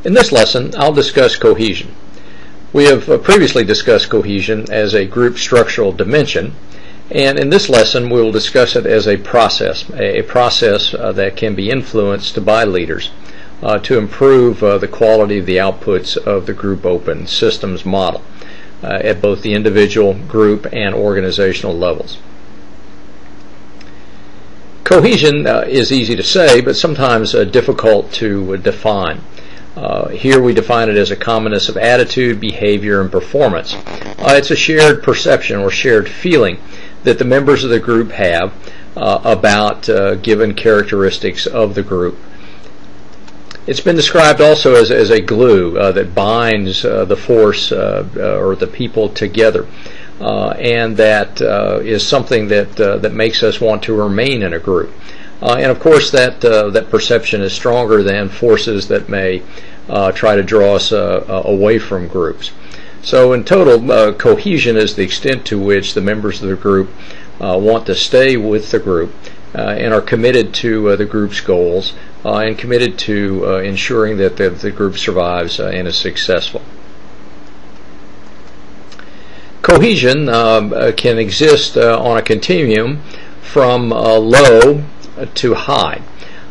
In this lesson, I'll discuss cohesion. We have previously discussed cohesion as a group structural dimension, and in this lesson we will discuss it as a process that can be influenced by leaders to improve the quality of the outputs of the group open systems model at both the individual, group, and organizational levels. Cohesion is easy to say, but sometimes difficult to define. Here we define it as a commonness of attitude, behavior, and performance. It's a shared perception or shared feeling that the members of the group have about given characteristics of the group. It's been described also as a glue that binds the force or the people together, and that is something that makes us want to remain in a group. And of course that perception is stronger than forces that may try to draw us away from groups. So in total, cohesion is the extent to which the members of the group want to stay with the group and are committed to the group's goals and committed to ensuring that the group survives and is successful. Cohesion can exist on a continuum from low to high,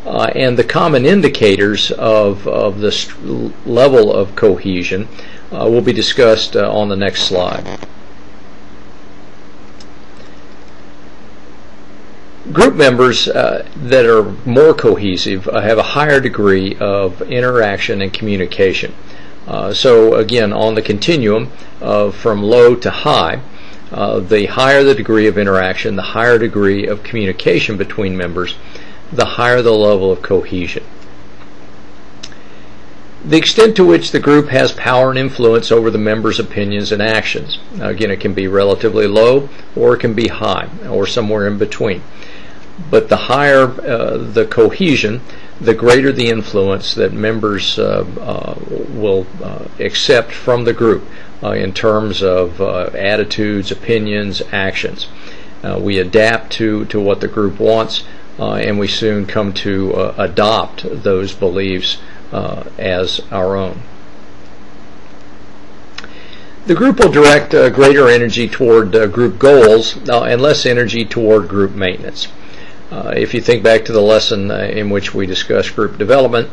and the common indicators of this level of cohesion will be discussed on the next slide. Group members that are more cohesive have a higher degree of interaction and communication. So again, on the continuum from low to high, the higher the degree of interaction, the higher degree of communication between members, the higher the level of cohesion. The extent to which the group has power and influence over the members' opinions and actions. Again, it can be relatively low or it can be high or somewhere in between. But the higher the cohesion, the greater the influence that members will accept from the group in terms of attitudes, opinions, actions. We adapt to what the group wants, and we soon come to adopt those beliefs as our own. The group will direct greater energy toward group goals and less energy toward group maintenance. If you think back to the lesson in which we discussed group development,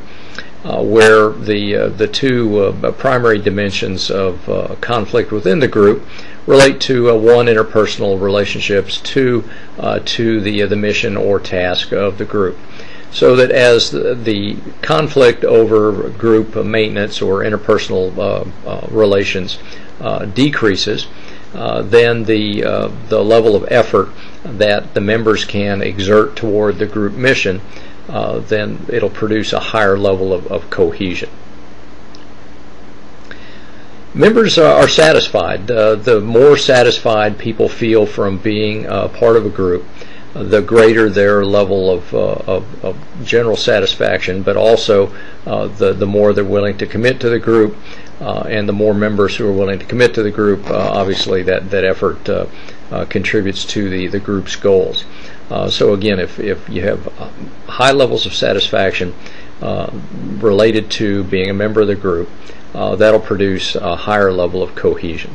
where the two primary dimensions of conflict within the group relate to one, interpersonal relationships, two, to the mission or task of the group. So that as the conflict over group maintenance or interpersonal relations decreases, then the level of effort that the members can exert toward the group mission, then it'll produce a higher level of cohesion. Members are satisfied. The more satisfied people feel from being part of a group, the greater their level of general satisfaction, but also the more they're willing to commit to the group, and the more members who are willing to commit to the group, obviously that effort contributes to the group's goals. So again, if you have high levels of satisfaction related to being a member of the group, that'll produce a higher level of cohesion.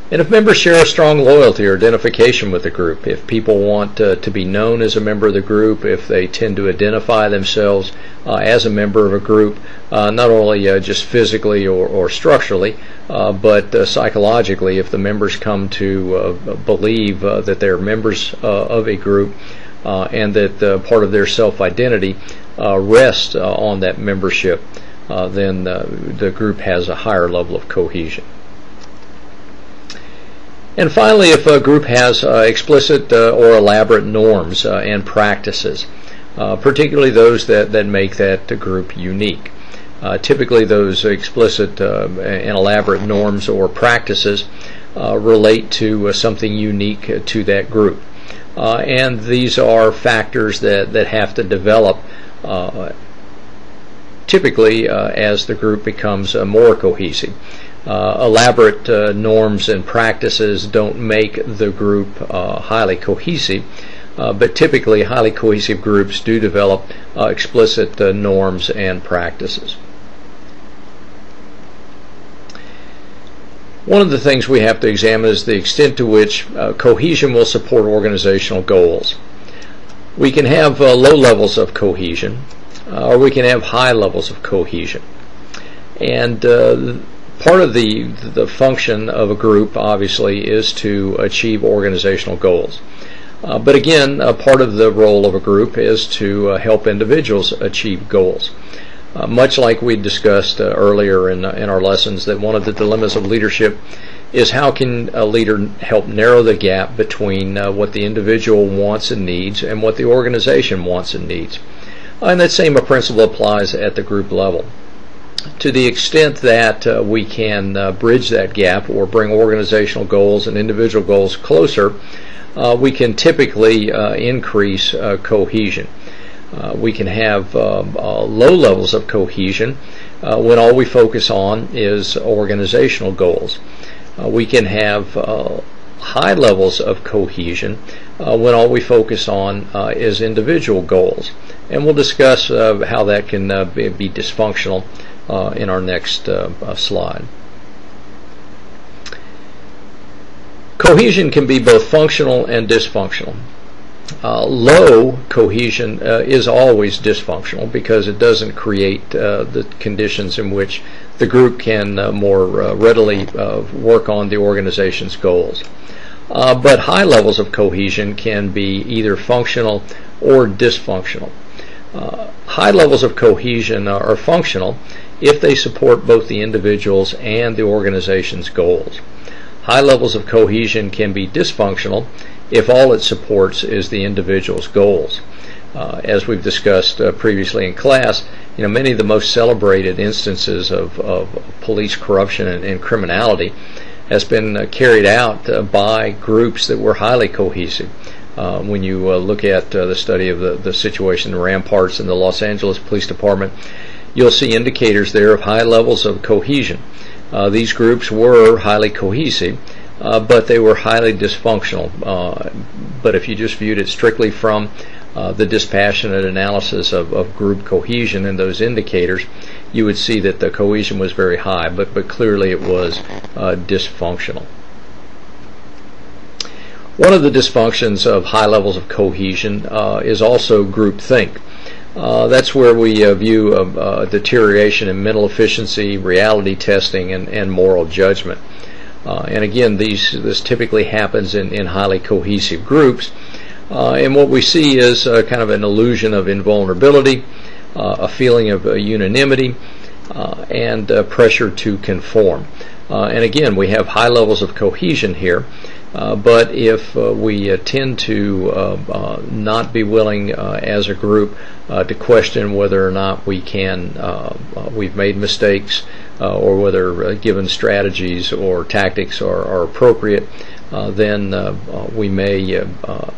And if members share a strong loyalty or identification with the group, if people want to be known as a member of the group, if they tend to identify themselves as a member of a group, not only just physically or structurally, but psychologically, if the members come to believe that they're members of a group and that part of their self-identity rests on that membership, then the group has a higher level of cohesion. And finally, if a group has explicit or elaborate norms and practices, particularly those that make that group unique. Typically those explicit and elaborate norms or practices relate to something unique to that group. And these are factors that have to develop typically as the group becomes more cohesive. Elaborate norms and practices don't make the group highly cohesive, but typically highly cohesive groups do develop explicit norms and practices. One of the things we have to examine is the extent to which cohesion will support organizational goals. We can have low levels of cohesion, or we can have high levels of cohesion. And part of the function of a group, obviously, is to achieve organizational goals. But again, part of the role of a group is to help individuals achieve goals. Much like we discussed earlier in our lessons, that one of the dilemmas of leadership is how can a leader help narrow the gap between what the individual wants and needs and what the organization wants and needs. And that same principle applies at the group level. To the extent that we can bridge that gap or bring organizational goals and individual goals closer, we can typically increase cohesion. We can have low levels of cohesion when all we focus on is organizational goals. We can have high levels of cohesion when all we focus on is individual goals. And we'll discuss how that can be dysfunctional in our next slide. Cohesion can be both functional and dysfunctional. Low cohesion is always dysfunctional because it doesn't create the conditions in which the group can more readily work on the organization's goals. But high levels of cohesion can be either functional or dysfunctional. High levels of cohesion are functional if they support both the individual's and the organization's goals. High levels of cohesion can be dysfunctional if all it supports is the individual's goals. As we've discussed previously in class, many of the most celebrated instances of police corruption and criminality has been carried out by groups that were highly cohesive. When you look at the study of the situation in Ramparts in the Los Angeles Police Department, you'll see indicators there of high levels of cohesion. These groups were highly cohesive, but they were highly dysfunctional. But if you just viewed it strictly from the dispassionate analysis of group cohesion and those indicators, you would see that the cohesion was very high, but clearly it was dysfunctional. One of the dysfunctions of high levels of cohesion is also groupthink. That's where we view a deterioration in mental efficiency, reality testing, and moral judgment. And again, this typically happens in highly cohesive groups. And what we see is kind of an illusion of invulnerability, a feeling of unanimity, and pressure to conform. And again, we have high levels of cohesion here. But if we tend to not be willing as a group to question whether or not we've made mistakes or whether given strategies or tactics are appropriate, then we may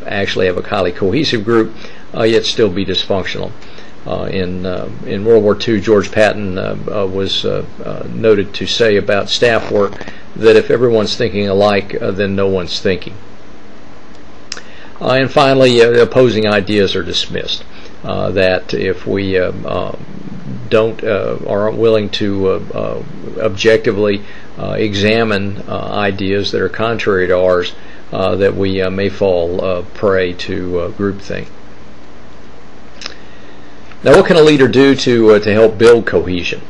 actually have a highly cohesive group yet still be dysfunctional. In World War II, George Patton was noted to say about staff work that if everyone's thinking alike, then no one's thinking. And finally, opposing ideas are dismissed. That if we aren't willing to objectively examine ideas that are contrary to ours, that we may fall prey to groupthink. Now, what can a leader do to help build cohesion?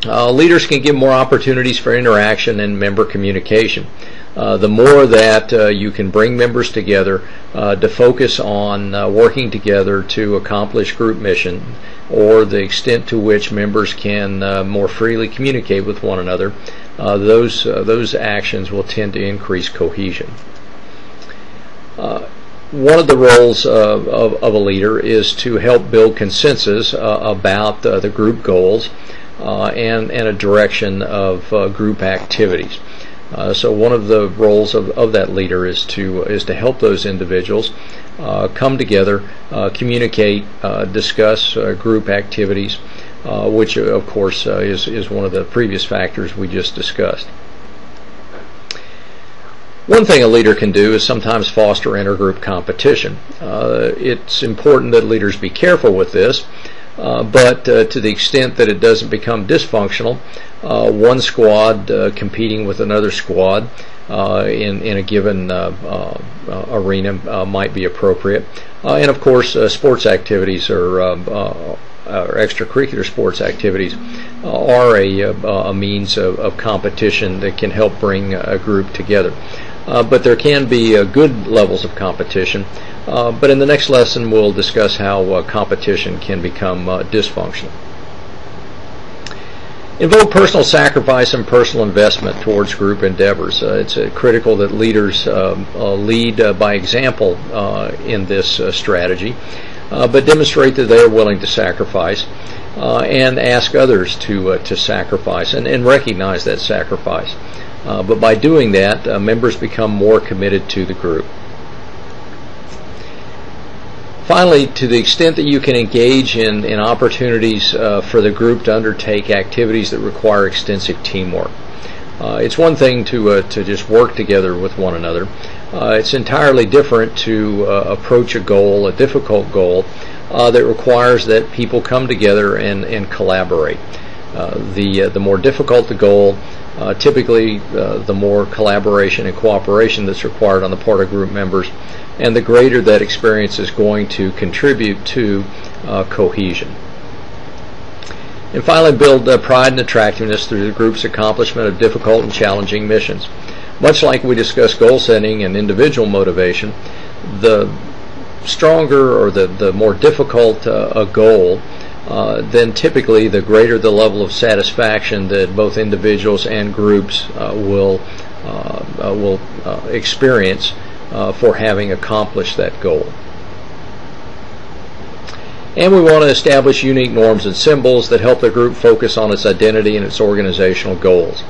Leaders can give more opportunities for interaction and member communication. The more that you can bring members together to focus on working together to accomplish group mission, or the extent to which members can more freely communicate with one another, those actions will tend to increase cohesion. One of the roles of a leader is to help build consensus about the group goals and a direction of group activities. So one of the roles of that leader is to help those individuals come together, communicate, discuss group activities, which of course is one of the previous factors we just discussed. One thing a leader can do is sometimes foster intergroup competition. It's important that leaders be careful with this, but to the extent that it doesn't become dysfunctional, one squad competing with another squad in a given arena might be appropriate. And of course, sports activities or extracurricular sports activities are a means of competition that can help bring a group together. But there can be good levels of competition. But in the next lesson, we'll discuss how competition can become dysfunctional. Invoke personal sacrifice and personal investment towards group endeavors. It's critical that leaders lead by example in this strategy, but demonstrate that they are willing to sacrifice and ask others to sacrifice and recognize that sacrifice. But by doing that, members become more committed to the group. Finally, to the extent that you can engage in opportunities for the group to undertake activities that require extensive teamwork. It's one thing to just work together with one another. It's entirely different to approach a goal, a difficult goal, that requires that people come together and collaborate. The more difficult the goal, typically the more collaboration and cooperation that's required on the part of group members, and the greater that experience is going to contribute to cohesion. And finally, build pride and attractiveness through the group's accomplishment of difficult and challenging missions. Much like we discussed goal setting and individual motivation, the stronger or the more difficult a goal, then typically the greater the level of satisfaction that both individuals and groups will experience for having accomplished that goal. And we want to establish unique norms and symbols that help the group focus on its identity and its organizational goals.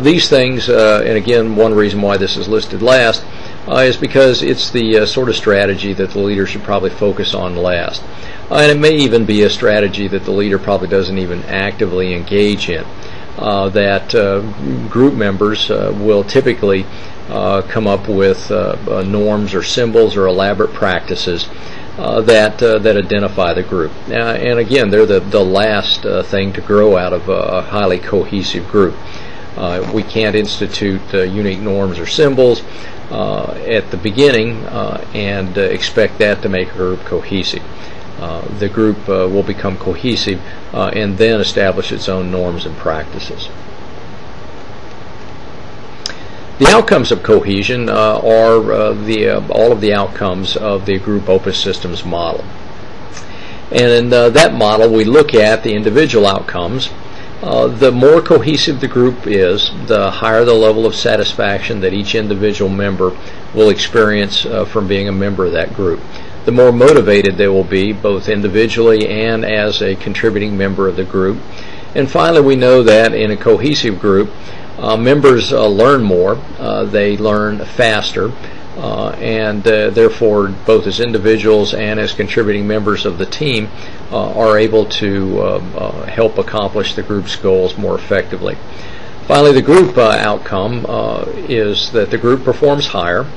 These things, and again, one reason why this is listed last, is because it's the sort of strategy that the leader should probably focus on last. And it may even be a strategy that the leader probably doesn't even actively engage in. That group members will typically come up with norms or symbols or elaborate practices that identify the group. And again, they're the last thing to grow out of a highly cohesive group. We can't institute unique norms or symbols at the beginning and expect that to make a group cohesive. The group will become cohesive and then establish its own norms and practices. The outcomes of cohesion are all of the outcomes of the group opus systems model. And in that model, we look at the individual outcomes. The more cohesive the group is, the higher the level of satisfaction that each individual member will experience from being a member of that group. The more motivated they will be, both individually and as a contributing member of the group. And finally, we know that in a cohesive group, members learn more, they learn faster, and therefore both as individuals and as contributing members of the team are able to help accomplish the group's goals more effectively. Finally, the group outcome is that the group performs higher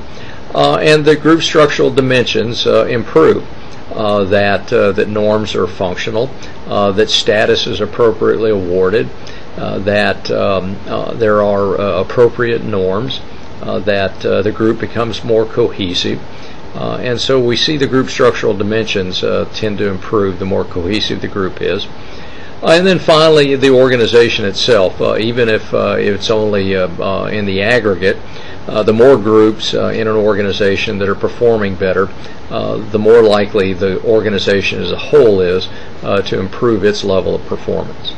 and the group structural dimensions improve, that norms are functional, that status is appropriately awarded, that there are appropriate norms, that the group becomes more cohesive, and so we see the group structural dimensions tend to improve the more cohesive the group is. And then finally, the organization itself, even if it's only in the aggregate, the more groups in an organization that are performing better, the more likely the organization as a whole is to improve its level of performance.